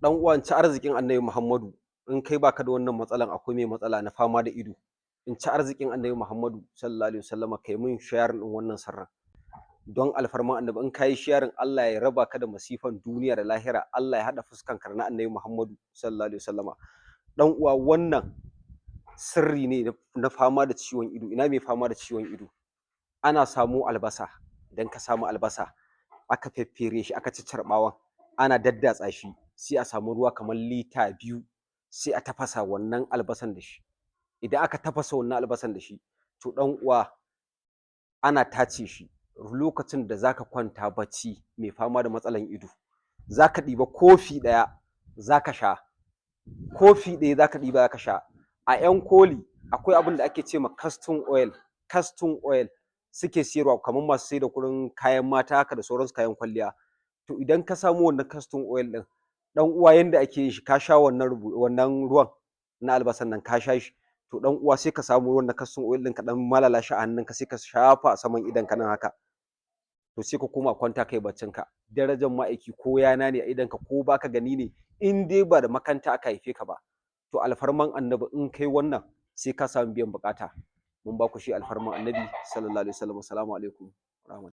dan uwan ci arzikin Annabi Muhammadu, in kai baka da wannan matsalan akwai mai matsala na fama da ido. In ci arzikin Annabi Muhammadu sallallahu alaihi wasallama kai mun sharing din wannan sirrin. Don alfarman Annabi in kai sharing Allah ya raba ka da masifan duniya da lahira, Allah ya hada fuskan ka na Annabi Muhammadu sallallahu alaihi wasallama. Dan uwa wannan sirri ne na fama da ciwon ido. Ina mai fama da ciwon ido? Ana samo albasa, idan ka samu albasa aka feffere shi aka ciccire ɓawon, ana daddatsa shi sai a samu ruwa kamar lita 2 sai a tafasa wannan albasan da shi. Idan aka tafasa wannan albasan da shi, to dan uwa ana tace shi lokacin da zaka kwanta bacci mai fama da matsalan ido, zaka ɗiba kofi ɗaya zaka sha, kofi ɗaya zaka ɗiba zaka sha. A ƴan koli akwai abin da ake ce ma castor oil suke siyarwa kamar masu sai da kurin kayan mata haka da sauransu kayan kwalliya. To idan ka samu wannan castor oil ɗin, dan uwa yanda ake yin shi ka sha wannan ruwan na albasan nan ka sha shi, to dan uwa sai ka samu wannan castor oil ɗin ka dan malala shi a hannunka sai ka shafa a saman idonka nan haka. To sai ka koma kwanta kai baccinka. Darajar ma'aiki ko yana ne a idonka ko baka gani ne, in dai ba da makanta aka haife ka ba, to alfarman Annabi in kai wannan sai ka samu biyan bukata. Mun ba ku shi alfarman Annabi sallallahu alaihi wasallam. Assalamu alaikum.